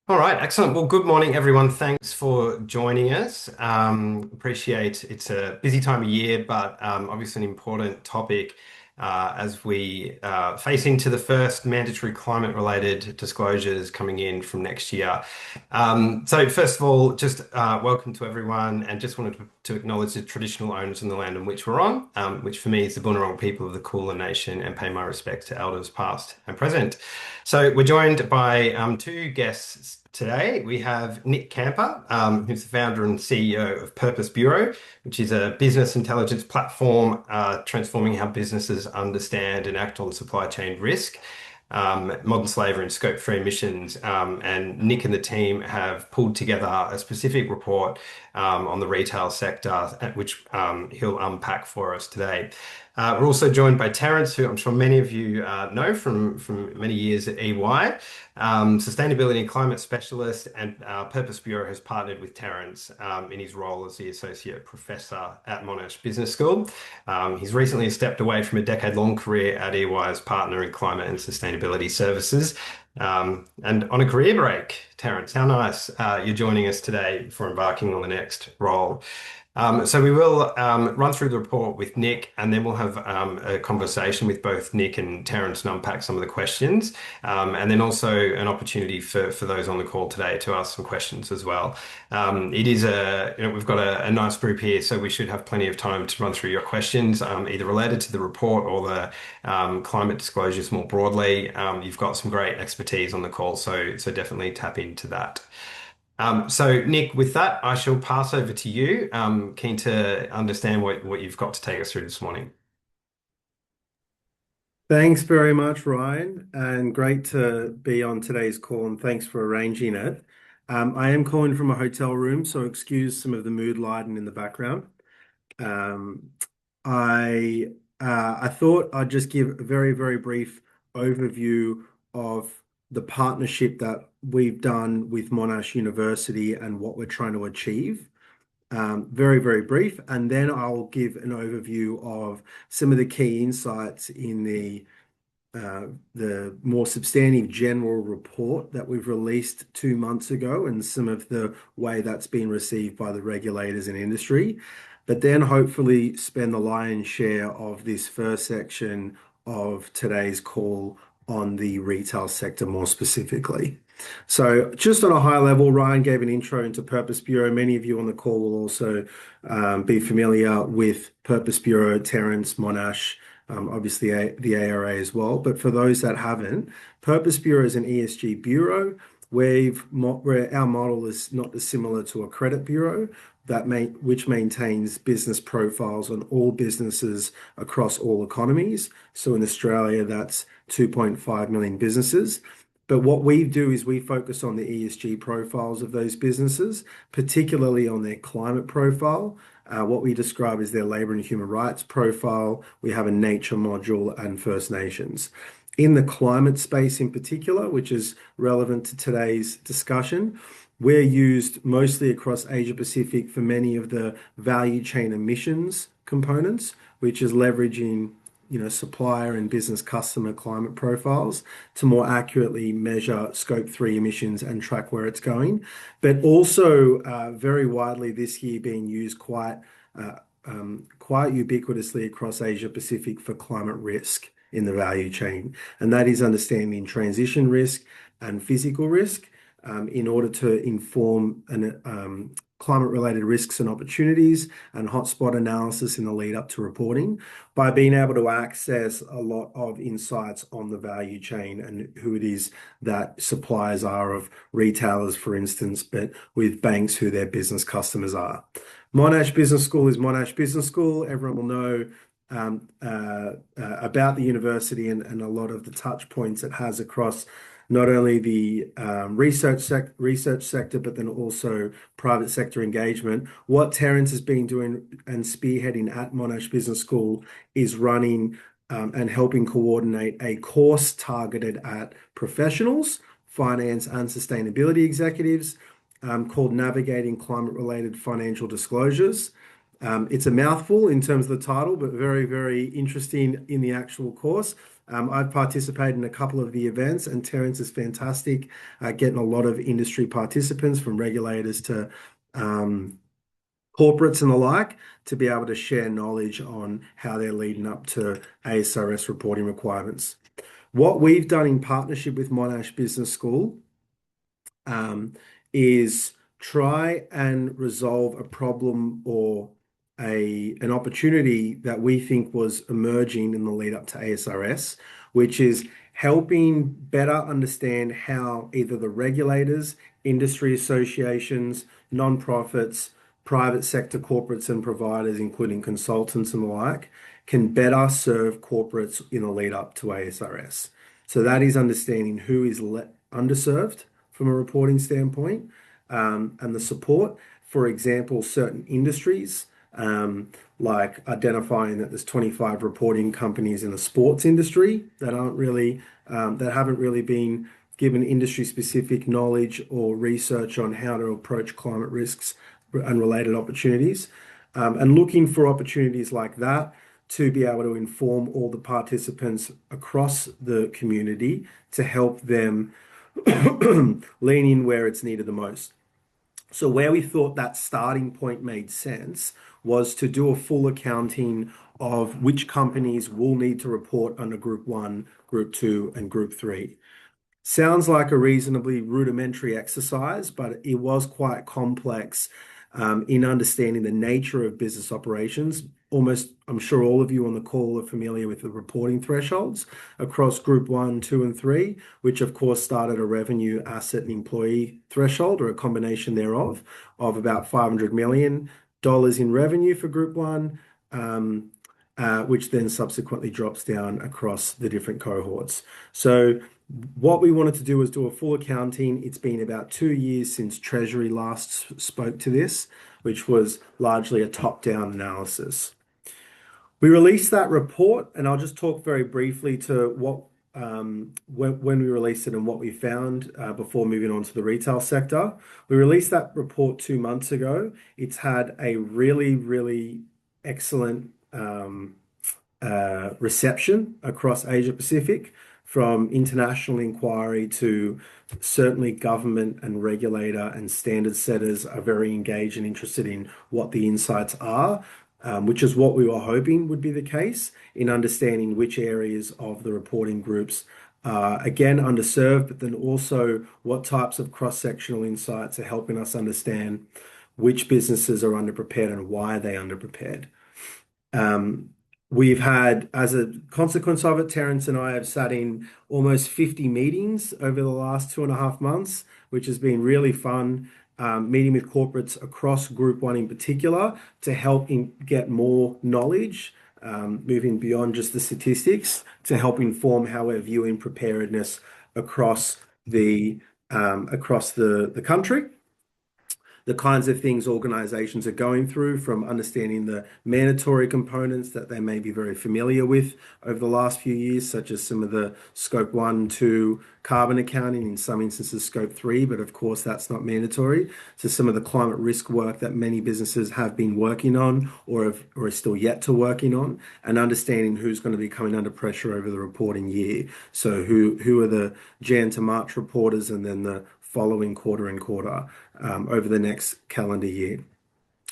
All right, excellent. Well, good morning, everyone. Thanks for joining us. Appreciate it's a busy time of year, but obviously an important topic as we face into the first mandatory climate-related disclosures coming in from next year. So, first of all, just welcome to everyone, and just wanted to acknowledge the traditional owners in the land on which we're on, which for me is the Bunurong people of the Kulin Nation, and pay my respects to elders past and present. So we're joined by two guests today. We have Nick Kamper, who's the founder and CEO of Purpose Bureau, which is a business intelligence platform transforming how businesses understand and act on supply chain risk, modern slavery and scope 3 emissions. And Nick and the team have pulled together a specific report on the retail sector, which he'll unpack for us today. We're also joined by Terence, who I'm sure many of you know from many years at EY, sustainability and climate specialist, and Purpose Bureau has partnered with Terence in his role as the associate professor at Monash Business School. He's recently stepped away from a decade-long career at EY as partner in climate and sustainability services. And on a career break, Terence, how nice you're joining us today for embarking on the next role. So we will run through the report with Nick, and then we'll have a conversation with both Nick and Terence and unpack some of the questions, and then also an opportunity for those on the call today to ask some questions as well. It is we've got a nice group here, so we should have plenty of time to run through your questions, either related to the report or the climate disclosures more broadly. You've got some great expertise on the call, so definitely tap into that. So Nick, with that, I shall pass over to you. Keen to understand what you've got to take us through this morning. Thanks very much, Ryan, and great to be on today's call, and thanks for arranging it. I am calling from a hotel room, so excuse some of the mood lighting in the background. Um, I thought I'd just give a very, very brief overview of the partnership that we've done with Monash University and what we're trying to achieve. Very, very brief, and then I'll give an overview of some of the key insights in the more substantive general report that we've released 2 months ago, and some of the way that's been received by the regulators in industry. But then hopefully spend the lion's share of this first section of today's call on the retail sector more specifically. So just on a high level, Ryan gave an intro into Purpose Bureau. Many of you on the call will also be familiar with Purpose Bureau, Terence, Monash, obviously the ARA as well. But for those that haven't, Purpose Bureau is an ESG bureau where our model is not dissimilar to a credit bureau which maintains business profiles on all businesses across all economies. So in Australia, that's 2.5 million businesses. But what we do is we focus on the ESG profiles of those businesses, particularly on their climate profile, what we describe as their labor and human rights profile. We have a nature module and First Nations. In the climate space in particular, which is relevant to today's discussion, we're used mostly across Asia Pacific for many of the value chain emissions components, which is leveraging supplier and business customer climate profiles to more accurately measure scope 3 emissions and track where it's going. But also very widely this year being used quite ubiquitously across Asia Pacific for climate risk in the value chain. And that is understanding transition risk and physical risk in order to inform climate-related risks and opportunities and hotspot analysis in the lead up to reporting, by being able to access a lot of insights on the value chain and who it is that suppliers are of retailers, for instance, but with banks who their business customers are. Monash Business School is Monash Business School. Everyone will know about the university and a lot of the touch points it has across not only the research sector, but then also private sector engagement. What Terence has been doing and spearheading at Monash Business School is running and helping coordinate a course targeted at professionals, finance and sustainability executives, called Navigating Climate-Related Financial Disclosures. It's a mouthful in terms of the title, but very, very interesting in the actual course. I've participated in a couple of the events, and Terence is fantastic, getting a lot of industry participants from regulators to um, corporates and the like to be able to share knowledge on how they're leading up to ASRS reporting requirements. What we've done in partnership with Monash Business School um, is try and resolve a problem or an opportunity that we think was emerging in the lead up to ASRS, which is helping better understand how either the regulators, industry associations, non-profits, private sector corporates and providers, including consultants and the like, can better serve corporates in the lead up to ASRS. So that is understanding who is underserved from a reporting standpoint, and the support. For example, certain industries, like identifying that there's 25 reporting companies in the sports industry that aren't really, that haven't really been given industry specific knowledge or research on how to approach climate risks and related opportunities, and looking for opportunities like that to be able to inform all the participants across the community to help them lean in where it's needed the most. So where we thought that starting point made sense was to do a full accounting of which companies will need to report under Group 1, Group 2, and Group 3. Sounds like a reasonably rudimentary exercise, but it was quite complex in understanding the nature of business operations. Almost, I'm sure all of you on the call are familiar with the reporting thresholds across Group 1, 2, and 3, which of course started a revenue, asset, and employee threshold or a combination thereof of about $500 million in revenue for Group 1, which then subsequently drops down across the different cohorts. So what we wanted to do was do a full accounting. It's been about 2 years since Treasury last spoke to this, which was largely a top-down analysis. We released that report, and I'll just talk very briefly to what when we released it and what we found before moving on to the retail sector. We released that report 2 months ago. It's had a really, really excellent reception across Asia Pacific, from international inquiry to certainly government and regulator and standard setters are very engaged and interested in what the insights are, which is what we were hoping would be the case in understanding which areas of the reporting groups are, again, underserved, but then also what types of cross-sectional insights are helping us understand which businesses are underprepared and why they're underprepared. We've had, as a consequence of it, Terence and I have sat in almost 50 meetings over the last 2.5 months, which has been really fun, meeting with corporates across Group 1 in particular to help get more knowledge, moving beyond just the statistics to help inform how we're viewing preparedness across the country, the kinds of things organizations are going through, from understanding the mandatory components that they may be very familiar with over the last few years, such as some of the Scope 1, 2 carbon accounting, in some instances Scope 3, but of course that's not mandatory, to some of the climate risk work that many businesses have been working on or are still yet to working on, and understanding who's going to be coming under pressure over the reporting year. So who are the Jan to March reporters, and then the following quarter and quarter over the next calendar year.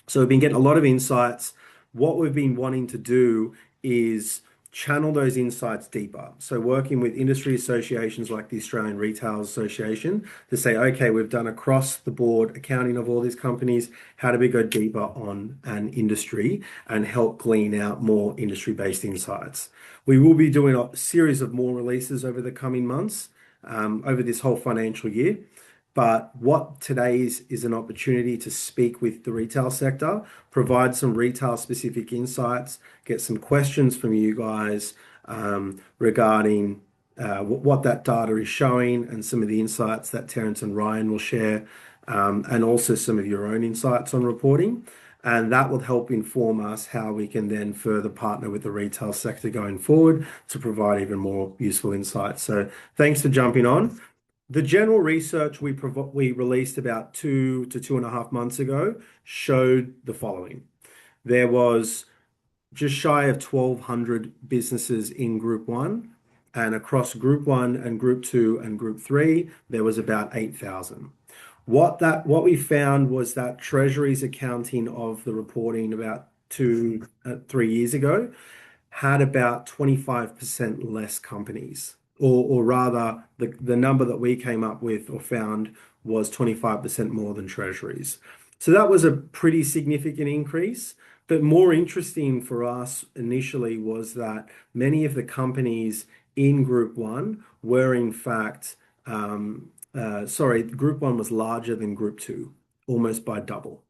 So we've been getting a lot of insights. What we've been wanting to do is channel those insights deeper. So working with industry associations like the Australian Retail Association to say, okay, we've done across the board accounting of all these companies. How do we go deeper on an industry and help glean out more industry-based insights? We will be doing a series of more releases over the coming months, over this whole financial year. But what today is an opportunity to speak with the retail sector, provide some retail specific insights, get some questions from you guys regarding what that data is showing, and some of the insights that Terence and Ryan will share, and also some of your own insights on reporting. And that will help inform us how we can then further partner with the retail sector going forward to provide even more useful insights. So thanks for jumping on. The general research we released about 2 to 2.5 months ago showed the following. There was just shy of 1,200 businesses in Group 1. And across Group 1 and Group 2 and Group 3, there was about 8,000. What we found was that Treasury's accounting of the reporting about 3 years ago had about 25% less companies, or rather, the number that we came up with or found was 25% more than Treasuries. So that was a pretty significant increase. But more interesting for us initially was that many of the companies in Group 1 were, in fact, Group 1 was larger than Group 2, almost by double.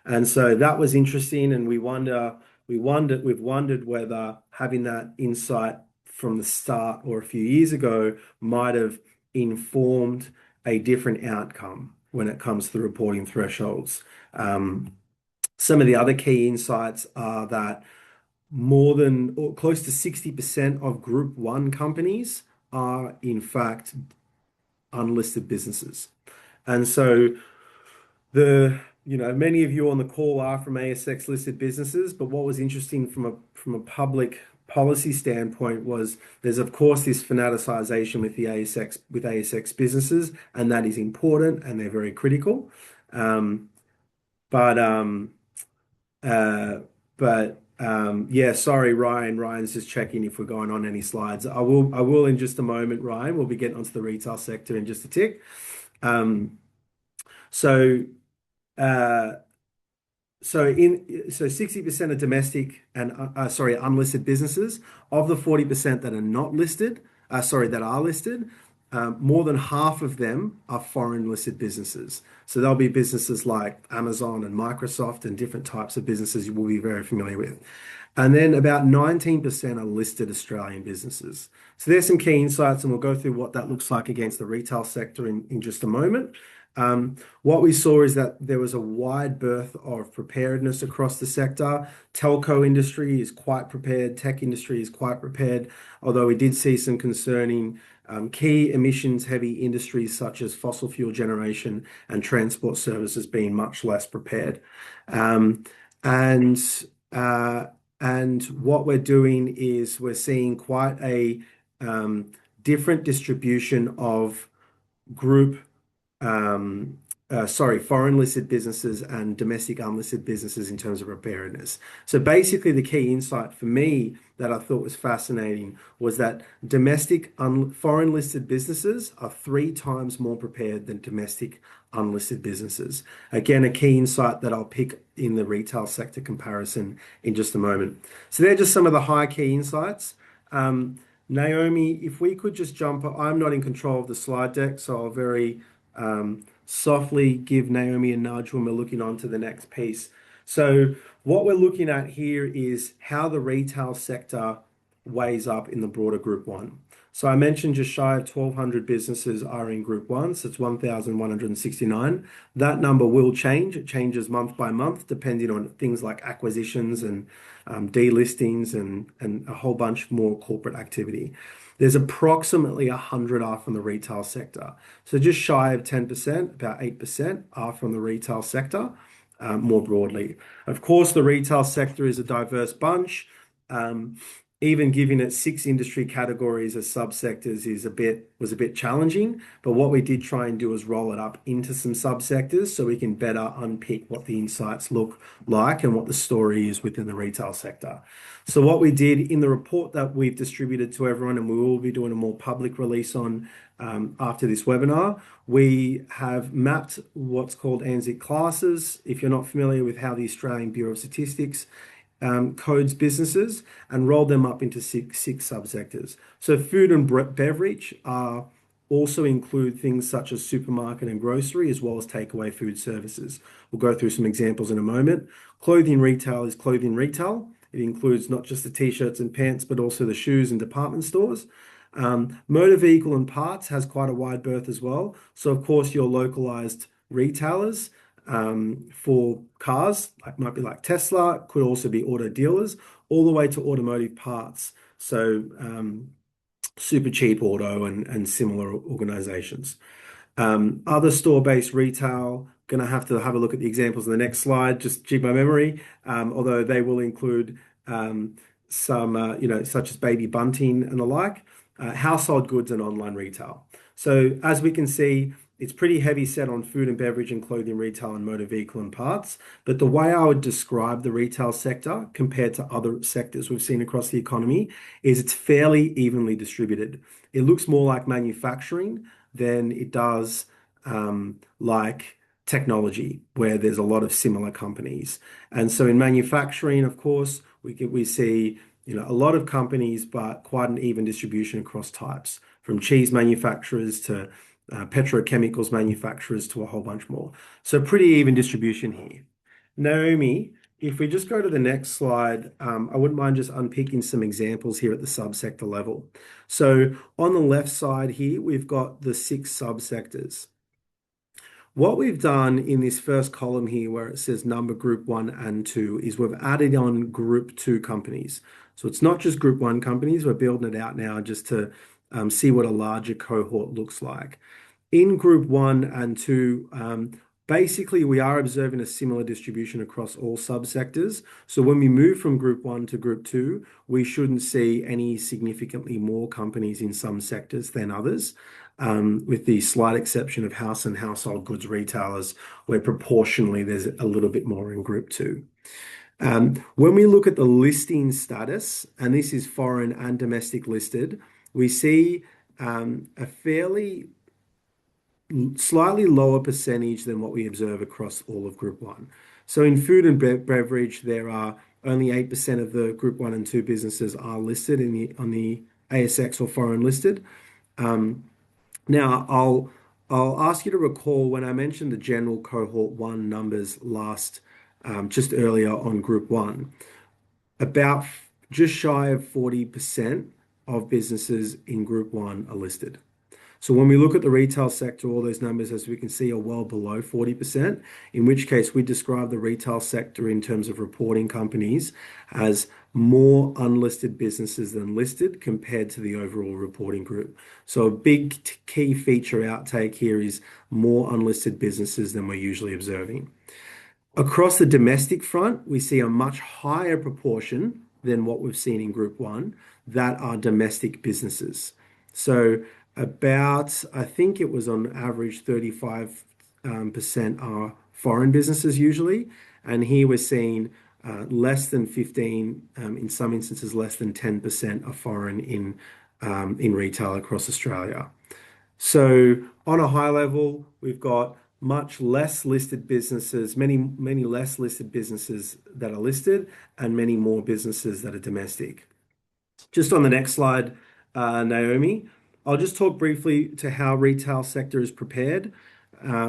And so that was interesting, and we've wondered whether having that insight from the start or a few years ago might have informed a different outcome when it comes to the reporting thresholds. Some of the other key insights are that more than or close to 60% of Group 1 companies are, in fact, unlisted businesses. And so many of you on the call are from ASX listed businesses, but what was interesting from a public policy standpoint was there's of course this fanaticization with the ASX businesses, and that is important and they're very critical. But uh, yeah, sorry, Ryan. Ryan's just checking if we're going on any slides. I will in just a moment, Ryan. We'll be getting onto the retail sector in just a tick. Um, so. Uh, so 60% are domestic and unlisted businesses. Of the 40% that are not listed, that are listed, more than half of them are foreign listed businesses. So there'll be businesses like Amazon and Microsoft and different types of businesses you will be very familiar with. And then about 19% are listed Australian businesses. So there's some key insights, and we'll go through what that looks like against the retail sector in just a moment. What we saw is that there was a wide berth of preparedness across the sector. Telco industry is quite prepared. Tech industry is quite prepared, although we did see some concerning key emissions heavy industries such as fossil fuel generation and transport services being much less prepared. Um, and uh, and what we're doing is we're seeing quite a different distribution of group foreign listed businesses and domestic unlisted businesses in terms of preparedness. So basically, the key insight for me that I thought was fascinating was that foreign listed businesses are 3 times more prepared than domestic unlisted businesses. Again, a key insight that I'll pick in the retail sector comparison in just a moment. So they're just some of the high key insights. Naomi, if we could just jump, I'm not in control of the slide deck, so I'll very softly give Naomi a nudge when we're looking on to the next piece. So what we're looking at here is how the retail sector weighs up in the broader Group 1. So I mentioned just shy of 1,200 businesses are in Group 1, so it's 1,169. That number will change. It changes month by month, depending on things like acquisitions and delistings and a whole bunch more corporate activity. There's approximately 100 are from the retail sector. So just shy of 10%, about 8% are from the retail sector, more broadly. Of course, the retail sector is a diverse bunch. Even giving it 6 industry categories as subsectors was a bit challenging. But what we did try and do is roll it up into some subsectors so we can better unpick what the insights look like and what the story is within the retail sector. So what we did in the report that we've distributed to everyone, and we will be doing a more public release on after this webinar, we have mapped what's called ANZIC classes. If you're not familiar with how the Australian Bureau of Statistics codes businesses, and rolled them up into six subsectors. So food and beverage also include things such as supermarket and grocery, as well as takeaway food services. We'll go through some examples in a moment. Clothing retail is clothing retail. It includes not just the t-shirts and pants, but also the shoes and department stores. Motor vehicle and parts has quite a wide berth as well. So of course your localized retailers for cars, might be like Tesla, could also be auto dealers, all the way to automotive parts. So Super Cheap Auto and similar organizations. Other store-based retail, going to have a look at the examples in the next slide, just jig my memory, although they will include some, such as Baby Bunting and the like. household goods and online retail. So as we can see, it's pretty heavy set on food and beverage and clothing retail and motor vehicle and parts. But the way I would describe the retail sector compared to other sectors we've seen across the economy is it's fairly evenly distributed. It looks more like manufacturing than it does like technology, where there's a lot of similar companies. And so in manufacturing, of course, we see a lot of companies, but quite an even distribution across types, from cheese manufacturers to petrochemicals manufacturers to a whole bunch more. So pretty even distribution here. Naomi, if we just go to the next slide, I wouldn't mind just unpicking some examples here at the subsector level. So on the left side here, we've got the 6 subsectors. What we've done in this first column here, where it says number group 1 and 2, is we've added on group 2 companies. So it's not just group 1 companies, we're building it out now just to see what a larger cohort looks like. In group 1 and 2, basically we are observing a similar distribution across all subsectors. So when we move from group 1 to group 2, we shouldn't see any significantly more companies in some sectors than others, with the slight exception of house and household goods retailers, where proportionally there's a little bit more in group 2. When we look at the listing status, and this is foreign and domestic listed, we see a fairly slightly lower percentage than what we observe across all of Group 1. So in food and beverage, there are only 8% of the Group 1 and 2 businesses are listed on the ASX or foreign listed. Now, I'll ask you to recall when I mentioned the general cohort 1 numbers just earlier on Group 1, about just shy of 40% of businesses in Group 1 are listed. So when we look at the retail sector, all those numbers, as we can see, are well below 40%, in which case we describe the retail sector in terms of reporting companies as more unlisted businesses than listed compared to the overall reporting group. So a big key feature outtake here is more unlisted businesses than we're usually observing. Across the domestic front, we see a much higher proportion than what we've seen in Group 1 that are domestic businesses. So about, I think it was on average 35% are foreign businesses usually, and here we're seeing less than 15, in some instances less than 10% are foreign in retail across Australia. So on a high level, we've got much less listed businesses, many less listed businesses that are listed, and many more businesses that are domestic. Just on the next slide, Naomi, I'll just talk briefly to how retail sector is prepared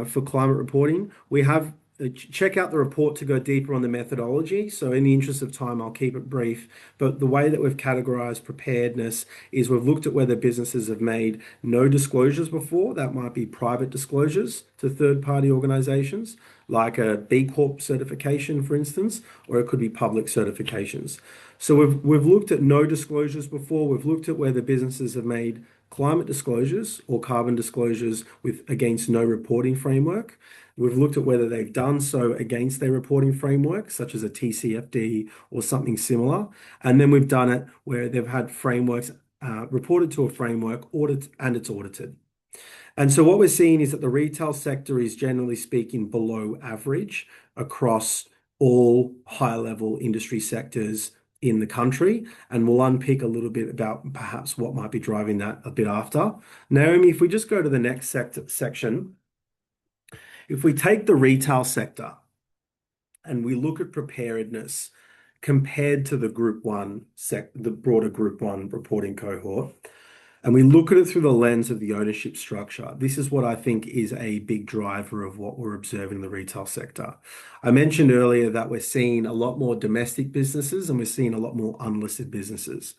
for climate reporting. We have check out the report to go deeper on the methodology. So in the interest of time, I'll keep it brief. But the way that we've categorized preparedness is we've looked at whether businesses have made no disclosures before. That might be private disclosures to third-party organizations, like a B Corp certification, for instance, or it could be public certifications. So we've looked at no disclosures before. We've looked at whether businesses have made climate disclosures or carbon disclosures against no reporting framework. We've looked at whether they've done so against their reporting framework, such as a TCFD or something similar. And then we've done it where they've had frameworks reported to a framework, and it's audited. And so what we're seeing is that the retail sector is generally speaking below average across all high-level industry sectors in the country, and we'll unpick a little bit about perhaps what might be driving that a bit after. Naomi, if we just go to the next section, if we take the retail sector and we look at preparedness compared to the the broader Group 1 reporting cohort, and we look at it through the lens of the ownership structure, this is what I think is a big driver of what we're observing in the retail sector. I mentioned earlier that we're seeing a lot more domestic businesses and we're seeing a lot more unlisted businesses.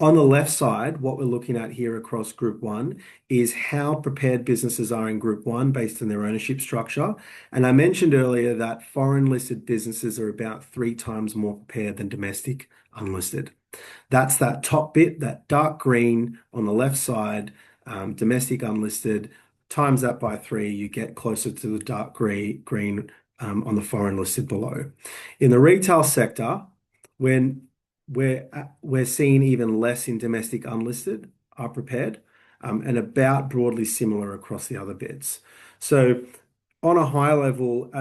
On the left side, what we're looking at here across Group 1 is how prepared businesses are in Group 1 based on their ownership structure. And I mentioned earlier that foreign listed businesses are about 3 times more prepared than domestic unlisted. That's that top bit, that dark green on the left side, domestic unlisted, times that by 3, you get closer to the dark green on the foreign listed below. In the retail sector, when we're seeing even less in domestic unlisted are prepared, and about broadly similar across the other bits. So on a high level,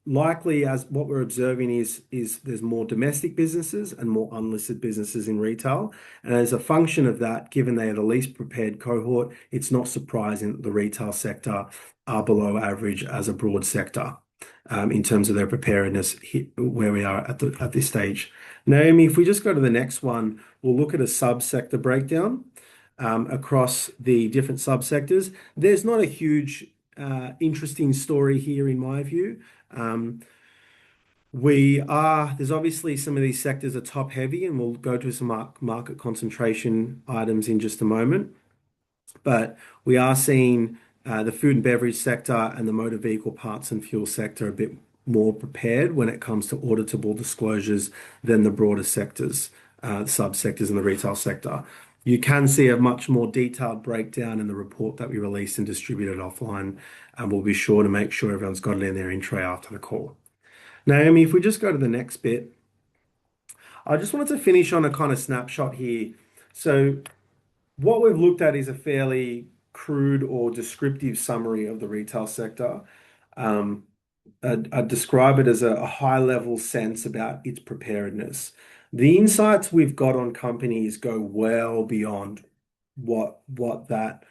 likely as what we're observing is there's more domestic businesses and more unlisted businesses in retail. And as a function of that, given they are the least prepared cohort, it's not surprising that the retail sector are below average as a broad sector, in terms of their preparedness where we are at this stage. Naomi, if we just go to the next one, we'll look at a subsector breakdown across the different subsectors. There's not a huge interesting story here in my view. There's obviously some of these sectors are top heavy, and we'll go to some market concentration items in just a moment. But we are seeing the food and beverage sector and the motor vehicle parts and fuel sector a bit more prepared when it comes to auditable disclosures than the broader sectors, subsectors in the retail sector. You can see a much more detailed breakdown in the report that we released and distributed offline, and we'll be sure to make sure everyone's got it in their intro after the call. Naomi, if we just go to the next bit, I just wanted to finish on a kind of snapshot here. So what we've looked at is a fairly crude or descriptive summary of the retail sector. I'd describe it as a high-level sense about its preparedness. The insights we've got on companies go well beyond what that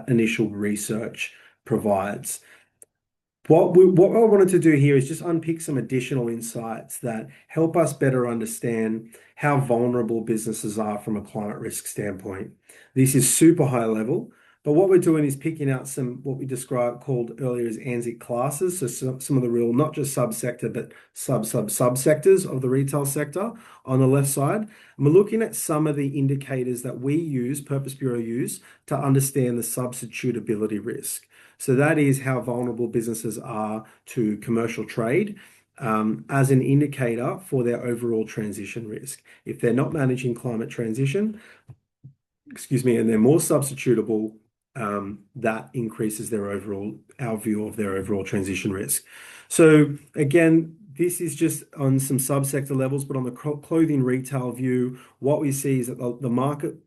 initial research provides. What I wanted to do here is just unpick some additional insights that help us better understand how vulnerable businesses are from a climate risk standpoint. This is super high level, but what we're doing is picking out some what we called earlier as ANZIC classes, so some of the real, not just subsector, but subsectors of the retail sector on the left side. And we're looking at some of the indicators that we use, Purpose Bureau use, to understand the substitutability risk. So that is how vulnerable businesses are to commercial trade as an indicator for their overall transition risk. If they're not managing climate transition, and they're more substitutable, that increases our view of their overall transition risk. So again, this is just on some subsector levels, but on the clothing retail view, what we see is that the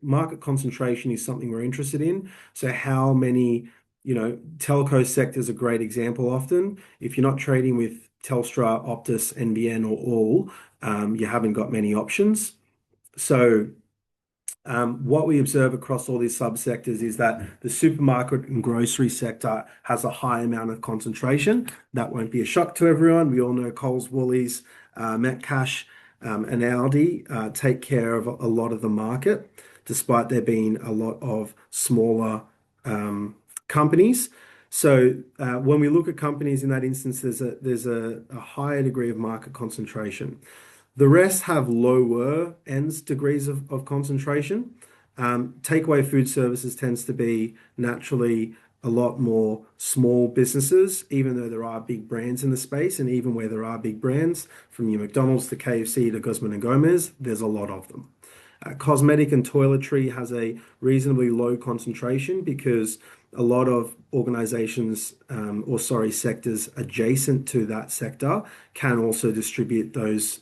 market concentration is something we're interested in. So how many, telco sector is a great example often. If you're not trading with Telstra, Optus, NBN, or All, you haven't got many options. So what we observe across all these subsectors is that the supermarket and grocery sector has a high amount of concentration. That won't be a shock to everyone. We all know Coles, Woolies, Metcash, and Aldi take care of a lot of the market, despite there being a lot of smaller companies. So when we look at companies in that instance, there's a higher degree of market concentration. The rest have lower degrees of concentration. Takeaway food services tends to be naturally a lot more small businesses, even though there are big brands in the space. And even where there are big brands, from your McDonald's to KFC to Guzman and Gomez, there's a lot of them. Cosmetic and toiletry has a reasonably low concentration because a lot of organizations, sectors adjacent to that sector can also distribute those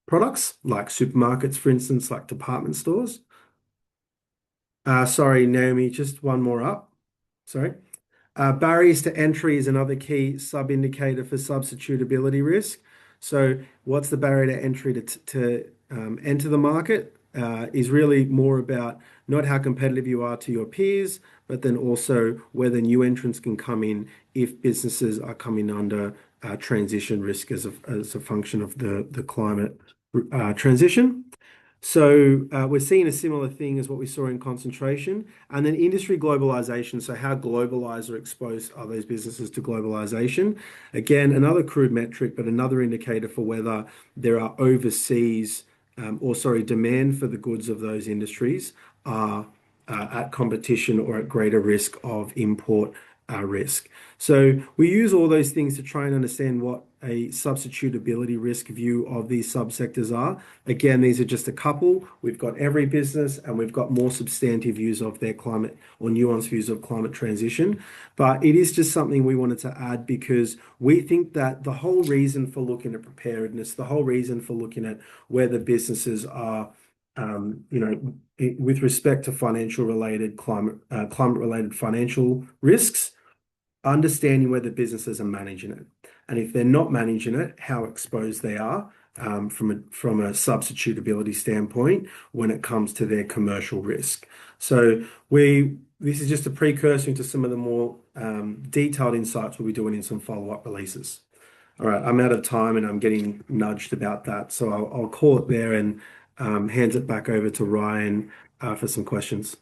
products, like supermarkets, for instance, like department stores. Sorry, Naomi, just one more up. Sorry. Barriers to entry is another key sub-indicator for substitutability risk. So what's the barrier to entry to enter the market is really more about not how competitive you are to your peers, but then also whether new entrants can come in if businesses are coming under transition risk as a function of the climate transition. So we're seeing a similar thing as what we saw in concentration. And then industry globalization. So how globalized or exposed are those businesses to globalization? Again, another crude metric, but another indicator for whether there are demand for the goods of those industries are at competition or at greater risk of import risk. So we use all those things to try and understand what a substitutability risk view of these subsectors are. Again, these are just a couple. We've got every business and we've got more substantive views of their climate or nuanced views of climate transition. But it is just something we wanted to add because we think that the whole reason for looking at preparedness, the whole reason for looking at whether businesses are with respect to financial related climate related financial risks, understanding whether businesses are managing it. And if they're not managing it, how exposed they are from a substitutability standpoint when it comes to their commercial risk. So this is just a precursor into some of the more detailed insights we'll be doing in some follow-up releases. All right, I'm out of time and I'm getting nudged about that. So I'll call it there and hands it back over to Ryan for some questions.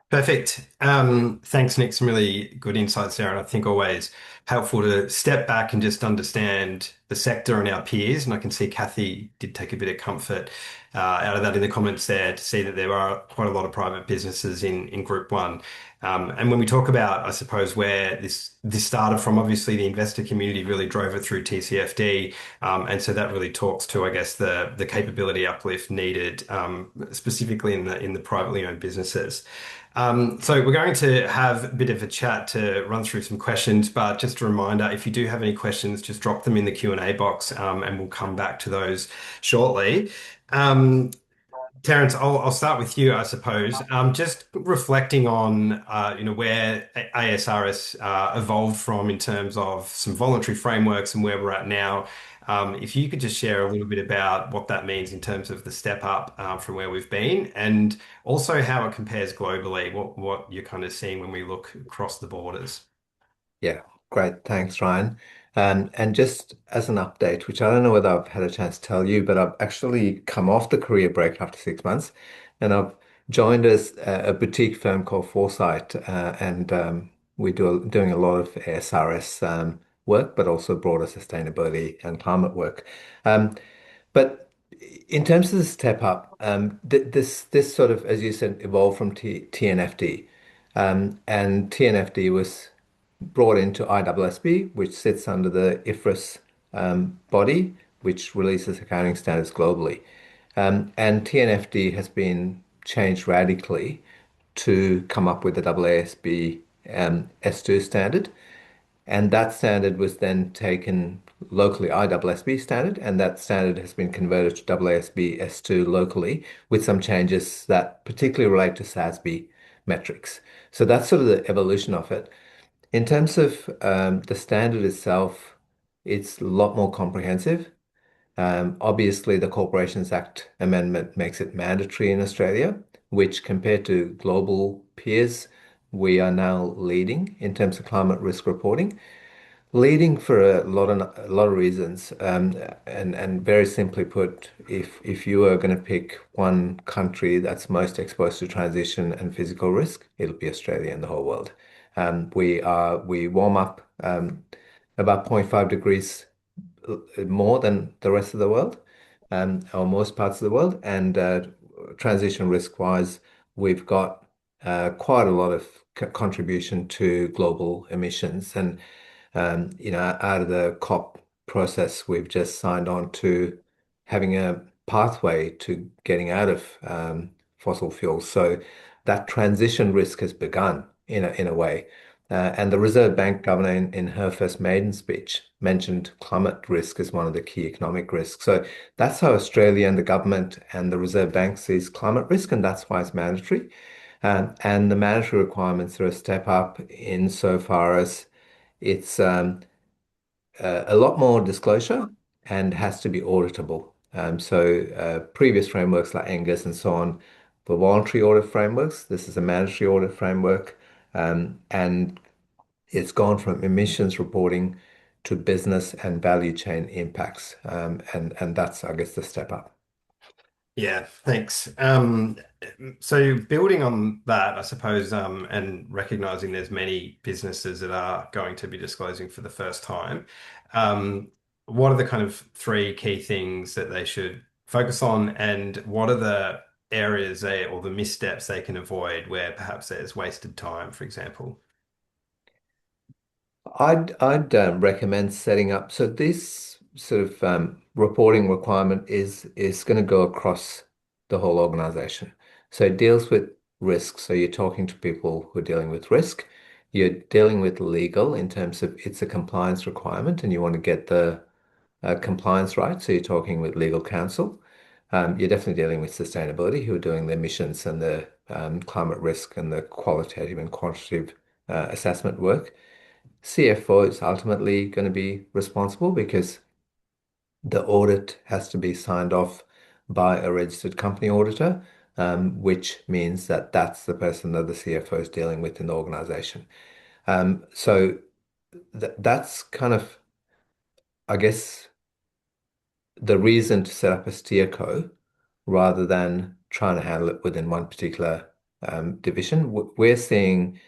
Perfect. Thanks, Nick. Some really good insights there, and I think always helpful to step back and just understand the sector and our peers. And I can see Kathy did take a bit of comfort out of that in the comments there to see that there are quite a lot of private businesses in Group One. And when we talk about, I suppose, where this started from, obviously the investor community really drove it through TCFD, and so that really talks to, I guess, the capability uplift needed specifically in the privately owned businesses. So we're going to have a bit of a chat to run through some questions, but just a reminder, if you do have any questions, just drop them in the Q&A box, and we'll come back to those shortly. Um, Terence, I'll start with you, I suppose. Just reflecting on, where ASRS evolved from in terms of some voluntary frameworks and where we're at now. If you could just share a little bit about what that means in terms of the step up from where we've been, and also how it compares globally, what you're kind of seeing when we look across the borders. Yeah, great. Thanks, Ryan. And just as an update, which I don't know whether I've had a chance to tell you, but I've actually come off the career break after 6 months, and I've joined a boutique firm called Foresight, and doing a lot of ASRS work, but also broader sustainability and climate work. Um, but in terms of the step up, this sort of, as you said, evolved from TNFD, and TNFD was brought into ISSB, which sits under the IFRS body, which releases accounting standards globally. And TNFD has been changed radically to come up with the AASB S2 standard. And that standard was then taken locally, ISSB standard, and that standard has been converted to AASB S2 locally with some changes that particularly relate to SASB metrics. So that's sort of the evolution of it. In terms of the standard itself, it's a lot more comprehensive. Obviously, the Corporations Act amendment makes it mandatory in Australia, which compared to global peers, we are now leading in terms of climate risk reporting. Leading for a lot of reasons, and very simply put, if you are going to pick one country that's most exposed to transition and physical risk, it'll be Australia and the whole world. We warm up about zero point 0.5 degrees more than the rest of the world, or most parts of the world, and transition risk wise, we've got quite a lot of contribution to global emissions and. Out of the COP process, we've just signed on to having a pathway to getting out of fossil fuels. So that transition risk has begun in a way. And the Reserve Bank governor in her first maiden speech mentioned climate risk as one of the key economic risks. So that's how Australia and the government and the Reserve Bank sees climate risk, and that's why it's mandatory. And the mandatory requirements are a step up insofar as it's a lot more disclosure and has to be auditable. Previous frameworks like Angus and so on were voluntary audit frameworks. This is a mandatory audit framework, and it's gone from emissions reporting to business and value chain impacts, and that's, I guess, the step up. Yeah, thanks. So building on that, I suppose, and recognizing there's many businesses that are going to be disclosing for the first time, what are the kind of three key things that they should focus on, and what are the areas or the missteps they can avoid where perhaps there's wasted time, for example? I'd recommend setting up. So this sort of reporting requirement is going to go across the whole organization. So it deals with risk. So you're talking to people who are dealing with risk. You're dealing with legal in terms of it's a compliance requirement, and you want to get the compliance right. So you're talking with legal counsel. You're definitely dealing with sustainability, who are doing the emissions and the climate risk and the qualitative and quantitative assessment work. CFO is ultimately going to be responsible because the audit has to be signed off by a registered company auditor, which means that that's the person that the CFO is dealing with in the organization. So that's kind of, I guess, the reason to set up a steerco rather than trying to handle it within one particular division. We're seeing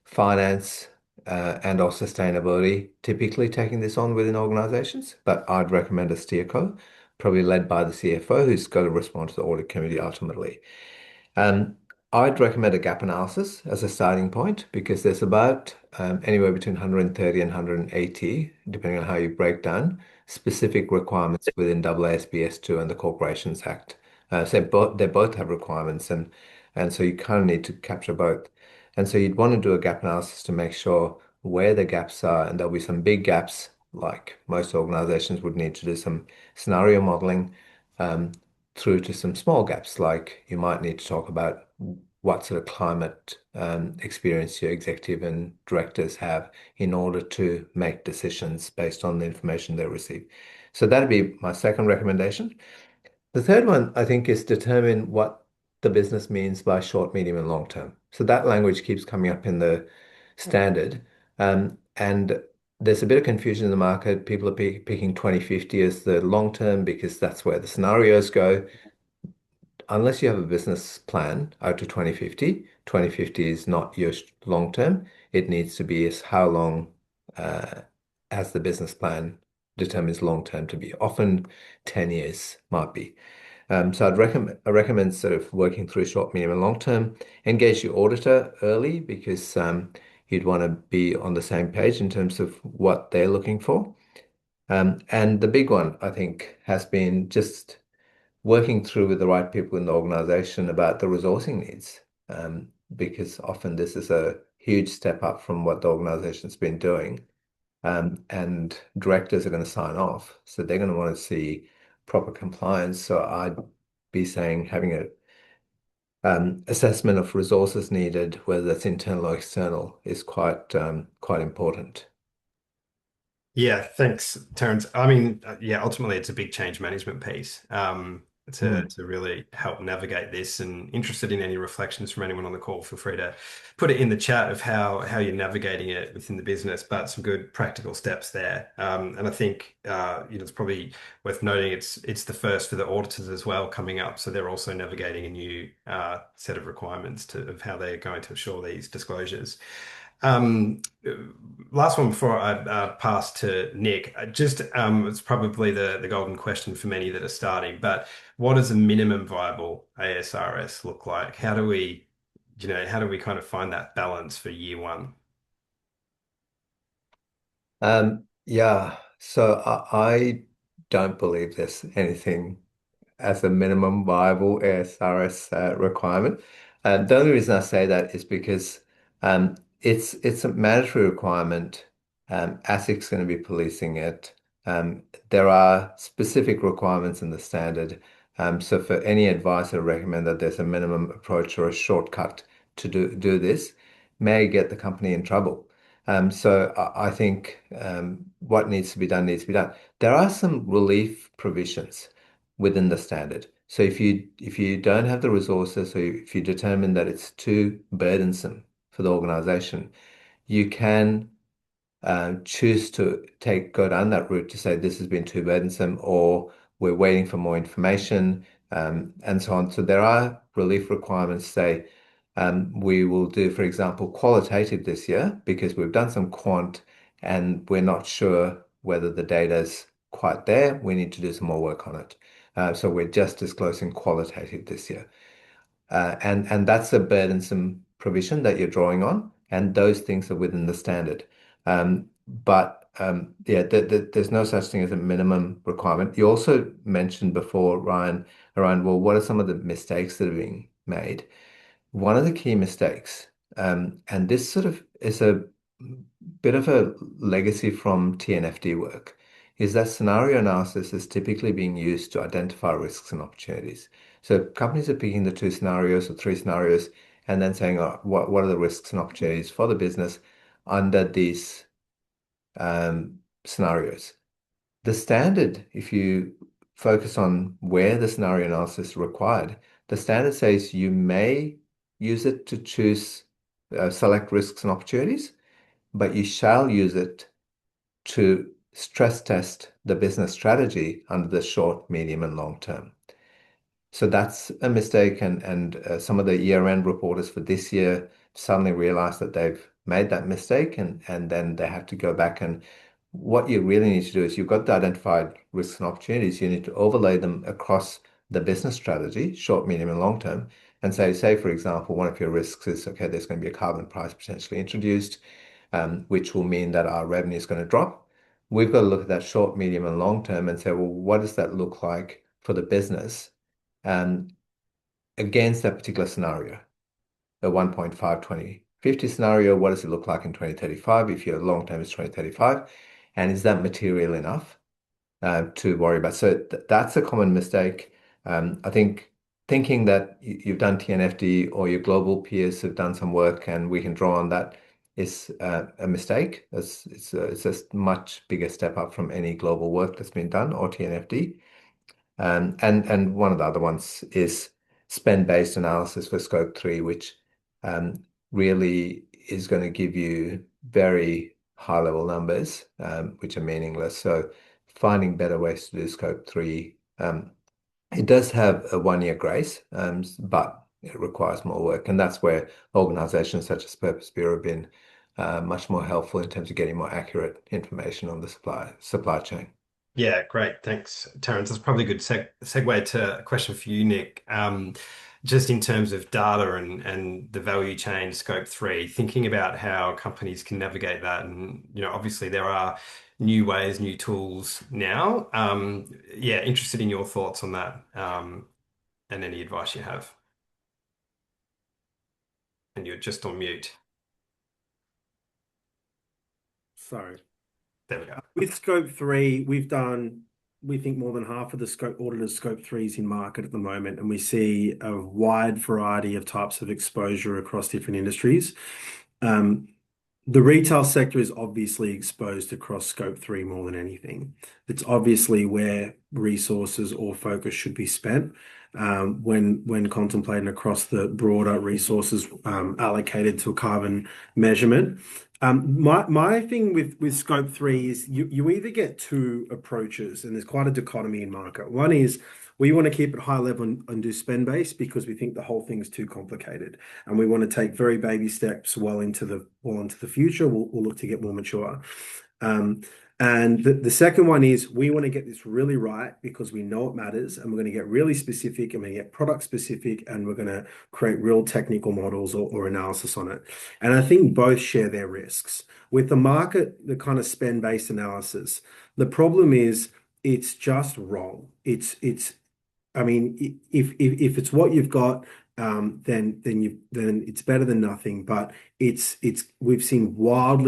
finance and or sustainability typically taking this on within organizations, but I'd recommend a steerco, probably led by the CFO, who's got to respond to the audit committee ultimately. Um, I'd recommend a gap analysis as a starting point because there's about anywhere between 130 and 180, depending on how you break down, specific requirements within AASB 2 and the Corporations Act. So they both have requirements, and so you kind of need to capture both. And so you'd want to do a gap analysis to make sure where the gaps are, and there'll be some big gaps, like most organizations would need to do some scenario modeling. Um, Through to some small gaps, like you might need to talk about what sort of climate experience your executive and directors have in order to make decisions based on the information they receive. So that'd be my second recommendation. The third one, I think, is determine what the business means by short, medium, and long term. So that language keeps coming up in the standard. And there's a bit of confusion in the market. People are picking 2050 as the long term because that's where the scenarios go. Unless you have a business plan out to 2050, 2050 is not your long term. It needs to be as how long as the business plan determines long term to be. Often 10 years might be. So I recommend sort of working through short, medium, and long term. Engage your auditor early because you'd want to be on the same page in terms of what they're looking for. And the big one, I think, has been just working through with the right people in the organization about the resourcing needs, because often this is a huge step up from what the organization's been doing. And directors are going to sign off, so they're going to want to see proper compliance. So I'd be saying having a assessment of resources needed, whether that's internal or external, is quite important. Yeah, thanks, Terence. I mean, yeah, ultimately it's a big change management piece Mm. to really help navigate this. And interested in any reflections from anyone on the call, feel free to put it in the chat of how you're navigating it within the business, but some good practical steps there. And I think it's probably worth noting it's the first for the auditors as well coming up, so they're also navigating a new set of requirements of how they're going to assure these disclosures. Um, Last one before I pass to Nick. It's probably the golden question for many that are starting, but what does a minimum viable ASRS look like? How do we kind of find that balance for year one? Yeah, so I don't believe there's anything as a minimum viable ASRS requirement. The only reason I say that is because it's a mandatory requirement. ASIC's going to be policing it. There are specific requirements in the standard. So for any advice, I recommend that there's a minimum approach or a shortcut to do this. May get the company in trouble. So I think what needs to be done needs to be done. There are some relief provisions within the standard. So if you don't have the resources, or if you determine that it's too burdensome for the organization, you can choose to go down that route to say this has been too burdensome, or we're waiting for more information, and so on. So there are relief requirements. Say we will do, for example, qualitative this year because we've done some quant and we're not sure whether the data's quite there. We need to do some more work on it. So we're just disclosing qualitative this year. And that's a burdensome provision that you're drawing on, and those things are within the standard. But yeah, there's no such thing as a minimum requirement. You also mentioned before, Ryan, around, well, what are some of the mistakes that are being made? One of the key mistakes, and this sort of is a bit of a legacy from TNFD work, is that scenario analysis is typically being used to identify risks and opportunities. So companies are picking the two scenarios or three scenarios and then saying, oh, what are the risks and opportunities for the business under these scenarios. The standard, if you focus on where the scenario analysis is required, the standard says you may use it to choose, select risks and opportunities, but you shall use it to stress test the business strategy under the short, medium, and long term. So that's a mistake, and some of the year-end reporters for this year suddenly realized that they've made that mistake, and then they have to go back. And what you really need to do is you've got the identified risks and opportunities. You need to overlay them across the business strategy, short, medium, and long term, and say for example, one of your risks is, okay, there's going to be a carbon price potentially introduced, which will mean that our revenue is going to drop. We've got to look at that short, medium, and long term and say, well, what does that look like for the business? Against that particular scenario, the 1.5, 2050 scenario, what does it look like in 2035 if your long term is 2035? And is that material enough to worry about? So that's a common mistake. I think thinking that you've done TNFD or your global peers have done some work and we can draw on that is a mistake. It's a much bigger step up from any global work that's been done or TNFD. And one of the other ones is spend-based analysis for Scope 3, which really is going to give you very high-level numbers, which are meaningless. So finding better ways to do Scope 3. It does have a 1-year grace, but it requires more work. And that's where organizations such as Purpose Bureau have been much more helpful in terms of getting more accurate information on the supply chain. Yeah, great. Thanks, Terence. That's probably a good segue to a question for you, Nick. Just in terms of data and the value chain scope 3, thinking about how companies can navigate that. And, obviously there are new ways, new tools now. Yeah, interested in your thoughts on that, and any advice you have. And you're just on mute. Sorry. There we go. With Scope 3, we've done, we think, more than half of the audited Scope 3s in market at the moment, and we see a wide variety of types of exposure across different industries. The retail sector is obviously exposed across Scope 3 more than anything. It's obviously where resources or focus should be spent when contemplating across the broader resources allocated to a carbon measurement. My thing with Scope 3 is you either get two approaches, and there's quite a dichotomy in market. One is we want to keep it high level and do spend based because we think the whole thing is too complicated, and we want to take very baby steps well into the future. We'll look to get more mature. And the second one is we want to get this really right because we know it matters, and we're going to get really specific, and we get product specific, and we're going to create real technical models or analysis on it. And I think both share their risks. With the market, the kind of spend-based analysis, the problem is it's just wrong. I mean, if it's what you've got, then it's better than nothing. But we've seen wild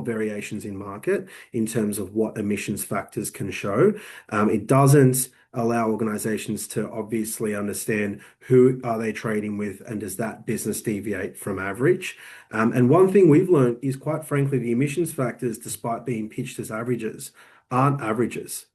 variations in market in terms of what emissions factors can show. It doesn't allow organizations to obviously understand who are they trading with and does that business deviate from average. And one thing we've learned is, quite frankly, the emissions factors, despite being pitched as averages, aren't averages.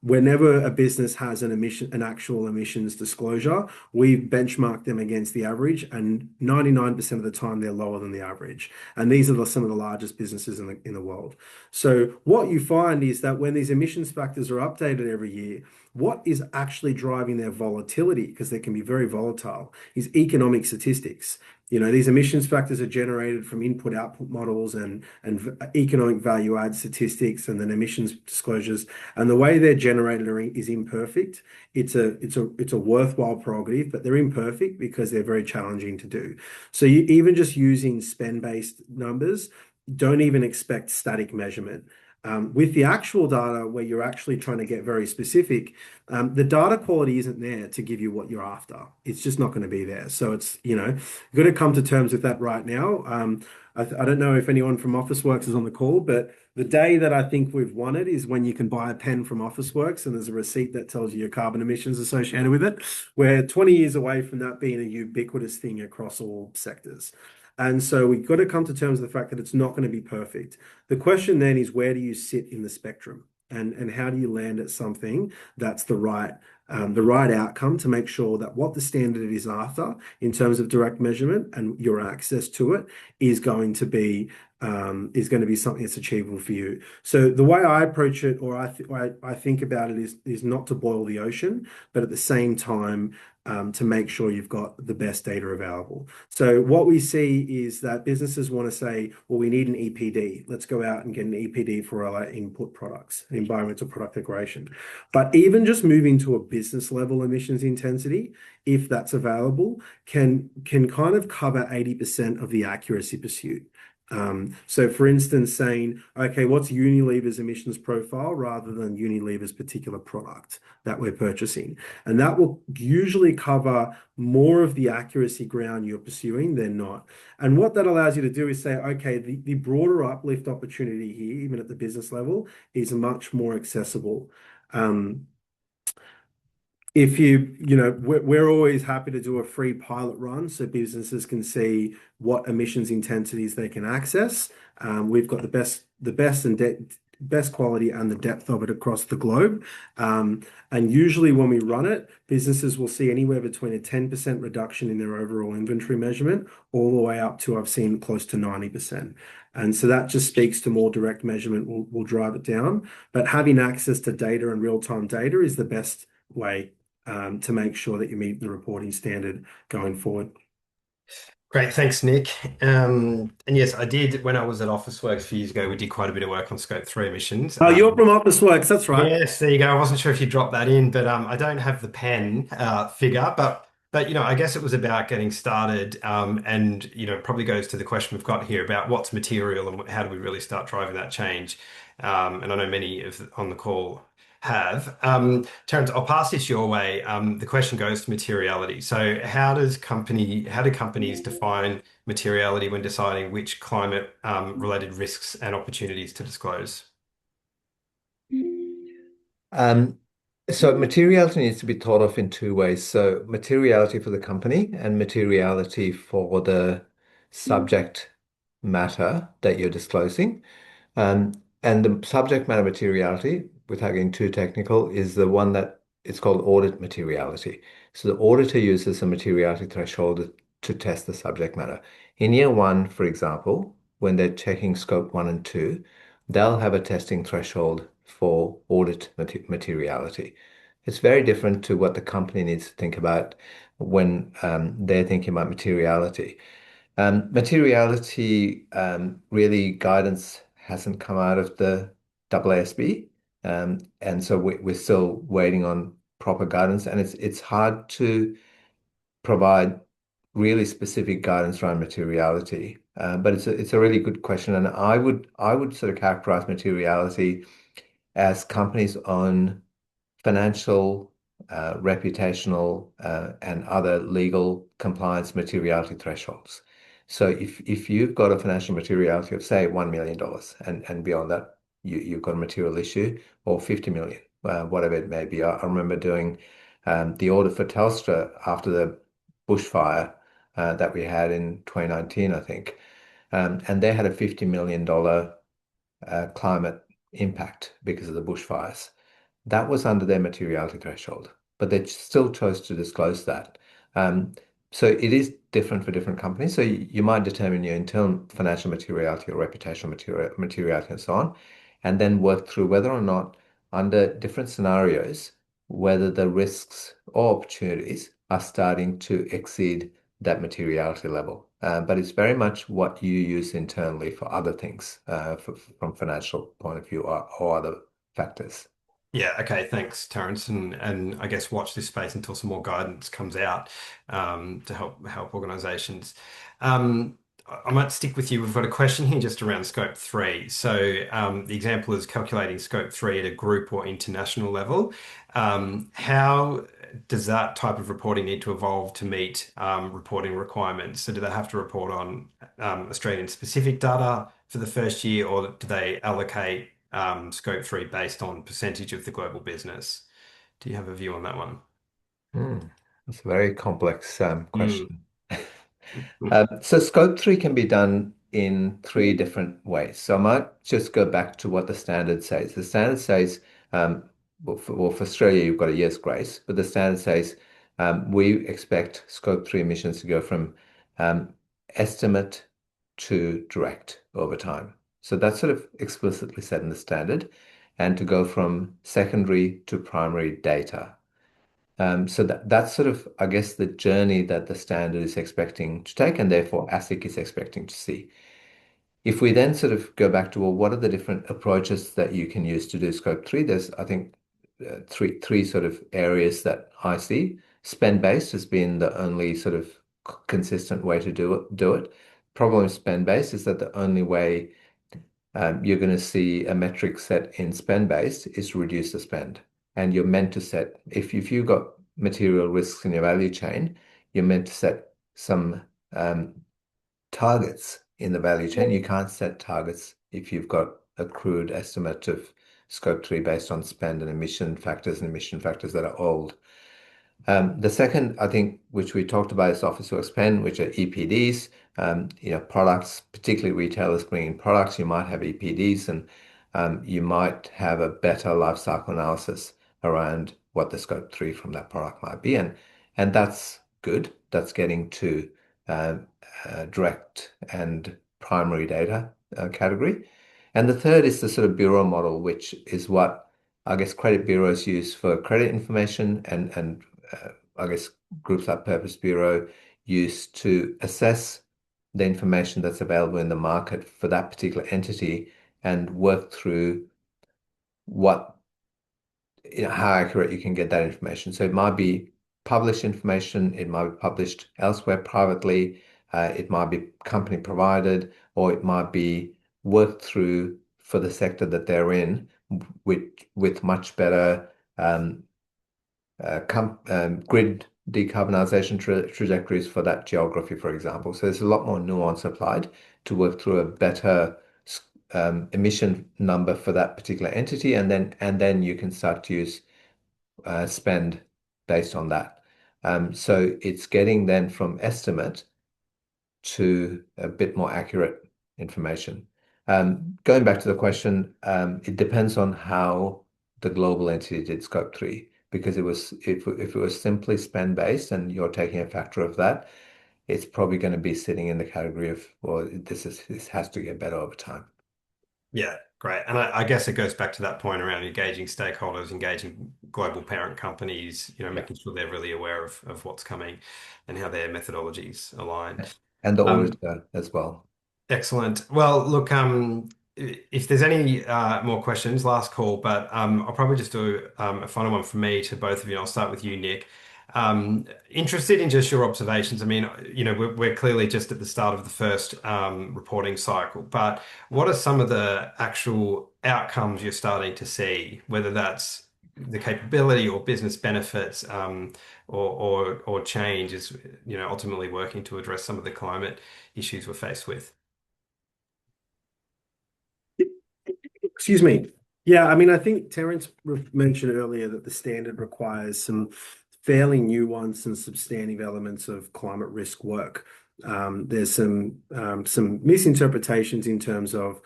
Whenever a business has an actual emissions disclosure, we benchmark them against the average, and 99% of the time they're lower than the average. And these are some of the largest businesses in the world. So what you find is that when these emissions factors are updated every year, what is actually driving their volatility, because they can be very volatile, is economic statistics. These emissions factors are generated from input-output models and economic value-add statistics, and then emissions disclosures. And the way they're generated is imperfect. It's a worthwhile prerogative, but they're imperfect because they're very challenging to do. So even just using spend-based numbers, don't even expect static measurement. With the actual data, where you're actually trying to get very specific, the data quality isn't there to give you what you're after. It's just not going to be there. So it's, you've got to come to terms with that right now. I don't know if anyone from Officeworks is on the call, but the day that I think we've won it is when you can buy a pen from Officeworks and there's a receipt that tells you your carbon emissions associated with it. We're 20 years away from that being a ubiquitous thing across all sectors. And so we've got to come to terms with the fact that it's not going to be perfect. The question then is, where do you sit in the spectrum? And how do you land at something that's the right outcome to make sure that what the standard is after in terms of direct measurement and your access to it is going to be something that's achievable for you. So the way I approach it, or I think about it, is not to boil the ocean, but at the same time, to make sure you've got the best data available. So what we see is that businesses want to say, well, we need an EPD. Let's go out and get an EPD for our input products, environmental product declaration. But even just moving to a business level emissions intensity, if that's available, can kind of cover 80% of the accuracy pursuit. So for instance, saying, okay, what's Unilever's emissions profile rather than Unilever's particular product that we're purchasing? And that will usually cover more of the accuracy ground you're pursuing than not. And what that allows you to do is say, okay, the broader uplift opportunity here, even at the business level, is much more accessible. If we're always happy to do a free pilot run so businesses can see what emissions intensities they can access. We've got the best quality and the depth of it across the globe. And usually when we run it, businesses will see anywhere between a 10% reduction in their overall inventory measurement, all the way up to, I've seen, close to 90%. And so that just speaks to more direct measurement will drive it down. But having access to data and real-time data is the best way to make sure that you meet the reporting standard going forward. Great, thanks, Nick. And yes, I did when I was at Officeworks a few years ago. We did quite a bit of work on Scope 3 emissions. Oh, you're from Officeworks, that's right. Yes, there you go. I wasn't sure if you dropped that in, but I don't have the pen figure, but I guess it was about getting started, and probably goes to the question we've got here about what's material and how do we really start driving that change. And I know many of on the call have. Terence, I'll pass this your way. The question goes to materiality. So how do companies define materiality when deciding which climate related risks and opportunities to disclose? Um, so materiality needs to be thought of in two ways. So materiality for the company and materiality for the subject matter that you're disclosing. And the subject matter materiality, without getting too technical, is the one that it's called audit materiality. So the auditor uses a materiality threshold to test the subject matter. In year one, for example, when they're checking scope 1 and 2, they'll have a testing threshold for audit materiality. It's very different to what the company needs to think about when they're thinking about materiality. Materiality, really, guidance hasn't come out of the AASB, and so we're still waiting on proper guidance, and it's hard to provide really specific guidance around materiality. But it's a really good question, and I would sort of characterize materiality as companies own financial, reputational, and other legal compliance materiality thresholds. So if you've got a financial materiality of, say, $1 million and beyond that, you've got a material issue, or 50 million, whatever it may be. I remember doing the audit for Telstra after the bushfire that we had in 2019, I think. And they had a $50 million climate impact because of the bushfires. That was under their materiality threshold, but they still chose to disclose that. So it is different for different companies. So you might determine your internal financial materiality or reputational materiality and so on, and then work through whether or not, under different scenarios, whether the risks or opportunities are starting to exceed that materiality level. But it's very much what you use internally for other things, from financial point of view, or other factors. Yeah, okay, thanks, Terence. And I guess watch this space until some more guidance comes out to help organizations. Um, I might stick with you. We've got a question here just around scope three. So the example is calculating scope three at a group or international level. How does that type of reporting need to evolve to meet reporting requirements? So do they have to report on Australian specific data for the first year, or do they allocate scope three based on percentage of the global business? Do you have a view on that one? Hmm, that's a very complex Mm. question. So scope three can be done in three different ways. So I might just go back to what the standard says. The standard says, for Australia, you've got a year's grace, but the standard says we expect scope three emissions to go from um, estimate to direct over time. So that's sort of explicitly said in the standard, and to go from secondary to primary data. So that's sort of, I guess, the journey that the standard is expecting to take, and therefore ASIC is expecting to see. If we then sort of go back to, well, what are the different approaches that you can use to do scope three? There's, I think, three sort of areas that I see. Spend-based has been the only sort of consistent way to do it. Problem with spend-based is that the only way you're going to see a metric set in spend-based is to reduce the spend. And you're meant to set, if you've got material risks in your value chain, you're meant to set some targets in the value chain. You can't set targets if you've got a crude estimate of scope three based on spend and emission factors that are old. The second, I think, which we talked about is office work spend, which are EPDs. Products, particularly retailers bringing products, you might have EPDs, and you might have a better life cycle analysis around what the scope three from that product might be, and that's good. That's getting to uh, direct and primary data category. And the third is the sort of bureau model, which is what I guess credit bureaus use for credit information, and I guess groups like Purpose Bureau use to assess the information that's available in the market for that particular entity and work through what, how accurate you can get that information. So it might be published information, it might be published elsewhere privately, it might be company provided, or it might be worked through for the sector that they're in with much better grid decarbonisation trajectories for that geography, for example. So there's a lot more nuance applied to work through a better emission number for that particular entity, and then you can start to use spend based on that. So it's getting then from estimate to a bit more accurate information. Going back to the question, it depends on how the global entity did scope three, because if it was simply spend based and you're taking a factor of that, it's probably going to be sitting in the category of, well, this has to get better over time. Yeah, great. And I guess it goes back to that point around engaging stakeholders, engaging global parent companies, Yeah. making sure they're really aware of what's coming and how their methodologies align. And the Um, auditor as well. Excellent. Well, look, if there's any more questions, last call, but I'll probably just do a final one from me to both of you. I'll start with you, Nick. Interested in just your observations. I mean, we're clearly just at the start of the first reporting cycle, but what are some of the actual outcomes you're starting to see, whether that's the capability or business benefits, or change is, ultimately working to address some of the climate issues we're faced with? Excuse me. Yeah, I mean, I think Terence mentioned earlier that the standard requires some fairly nuanced and substantive elements of climate risk work. There's some misinterpretations in terms of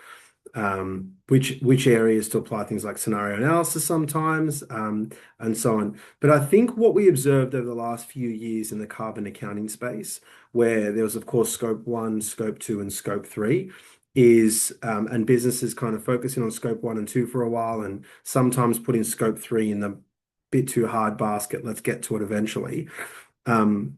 which areas to apply things like scenario analysis sometimes, and so on. But I think what we observed over the last few years in the carbon accounting space, where there was, of course, scope one, scope two, and scope three, is and businesses kind of focusing on scope one and two for a while, and sometimes putting scope three in the bit too hard basket. Let's get to it eventually. Um,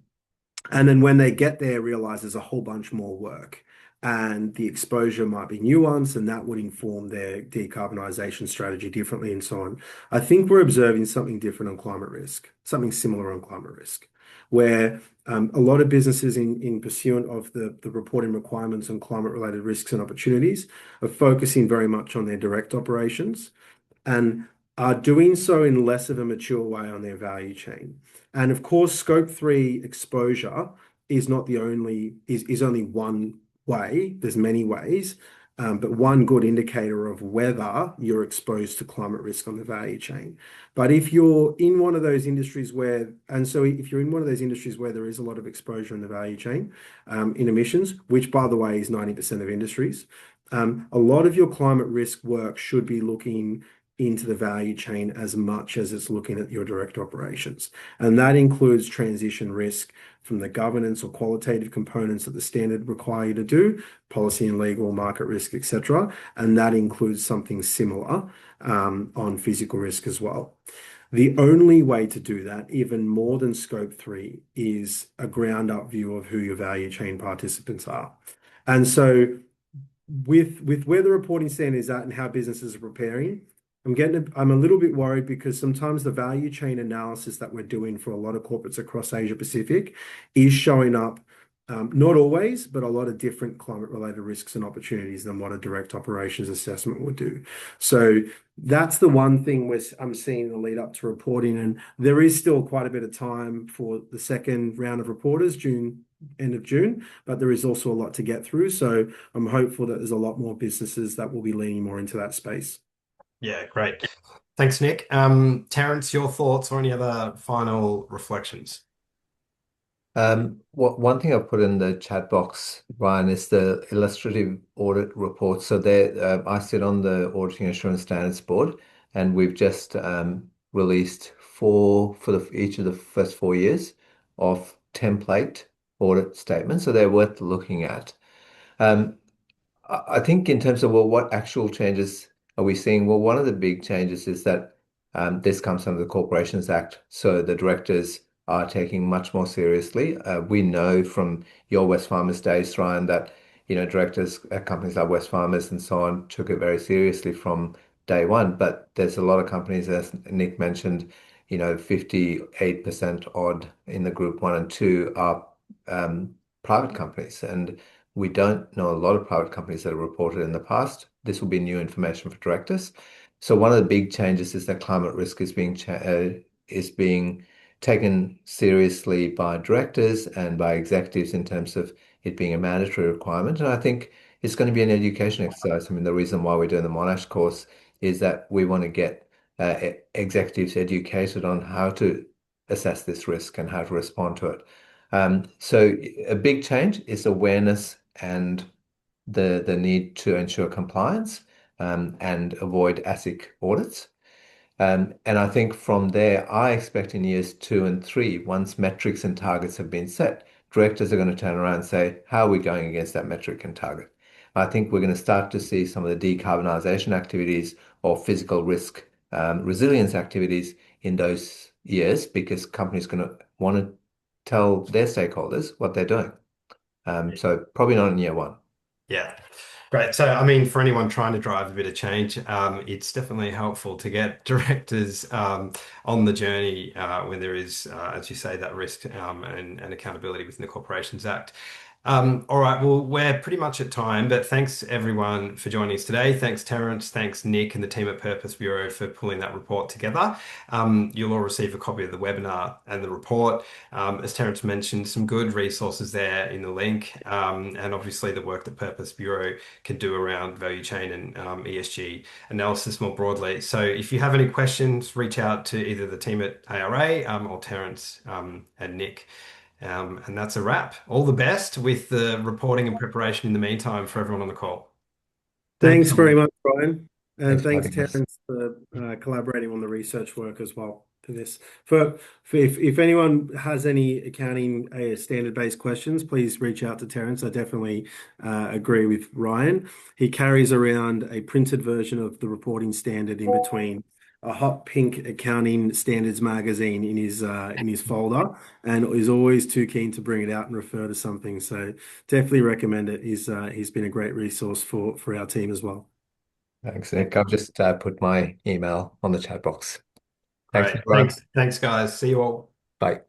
and then when they get there, realize there's a whole bunch more work. And the exposure might be nuanced, and that would inform their decarbonisation strategy differently, and so on. I think we're observing something different on climate risk, something similar on climate risk, where a lot of businesses in pursuant of the reporting requirements on climate-related risks and opportunities are focusing very much on their direct operations and are doing so in less of a mature way on their value chain. And of course, scope three exposure is not the only is only one way. There's many ways, but one good indicator of whether you're exposed to climate risk on the value chain. But if you're in one of those industries if you're in one of those industries where there is a lot of exposure in the value chain, in emissions, which by the way is 90% of industries, a lot of your climate risk work should be looking into the value chain as much as it's looking at your direct operations. And that includes transition risk from the governance or qualitative components that the standard require you to do, policy and legal, market risk, etc. And that includes something similar on physical risk as well. The only way to do that, even more than scope three, is a ground up view of who your value chain participants are. And so with where the reporting standard is at and how businesses are preparing, I'm a little bit worried because sometimes the value chain analysis that we're doing for a lot of corporates across Asia Pacific is showing up, not always, but a lot of different climate-related risks and opportunities than what a direct operations assessment would do. So that's the one thing I'm seeing in the lead up to reporting, and there is still quite a bit of time for the second round of reporters, end of June, but there is also a lot to get through. So I'm hopeful that there's a lot more businesses that will be leaning more into that space. Yeah, great. Thanks, Nick. Terence, your thoughts or any other final reflections? One thing I've put in the chat box, Ryan, is the illustrative audit report. So there, I sit on the Auditing Assurance Standards Board, and we've just released four for each of the first 4 years of template audit statements. So they're worth looking at. I think in terms of, well, what actual changes are we seeing? Well, one of the big changes is that this comes under the Corporations Act. So the directors are taking much more seriously. We know from your Wesfarmers days, Ryan, that directors at companies like Wesfarmers and so on took it very seriously from day one. But there's a lot of companies, as Nick mentioned, 58% odd in the group one and two are private companies. And we don't know a lot of private companies that have reported in the past. This will be new information for directors. So one of the big changes is that climate risk is being taken seriously by directors and by executives in terms of it being a mandatory requirement. And I think it's going to be an education exercise. I mean, the reason why we're doing the Monash course is that we want to get executives educated on how to assess this risk and how to respond to it. So a big change is awareness and the need to ensure compliance and avoid ASIC audits. And I think from there, I expect in years 2 and 3, once metrics and targets have been set, directors are going to turn around and say, how are we going against that metric and target? I think we're going to start to see some of the decarbonisation activities or physical risk resilience activities in those years because companies are going to want to tell their stakeholders what they're doing. So probably not in year one. Yeah, great. So, I mean, for anyone trying to drive a bit of change, it's definitely helpful to get directors on the journey when there is, as you say, that risk and accountability within the Corporations Act. All right, well, we're pretty much at time, but thanks everyone for joining us today. Thanks, Terence. Thanks, Nick, and the team at Purpose Bureau for pulling that report together. You'll all receive a copy of the webinar and the report. As Terence mentioned, some good resources there in the link, and obviously the work that Purpose Bureau can do around value chain and ESG analysis more broadly. So if you have any questions, reach out to either the team at ARA or Terence and Nick. And that's a wrap. All the best with the reporting and preparation in the meantime for everyone on the call. Thanks very much, Brian. And Thanks thanks, for having us. Terence, for collaborating on the research work as well for this. If anyone has any accounting standard-based questions, please reach out to Terence. I definitely agree with Ryan. He carries around a printed version of the reporting standard in between a hot pink accounting standards magazine in his folder, and is always too keen to bring it out and refer to something. So definitely recommend it. He's been a great resource for our team as well. Thanks, Nick. I've just put my email on the chat box. Thanks, Great. Brian. Thanks, guys. See you all. Bye.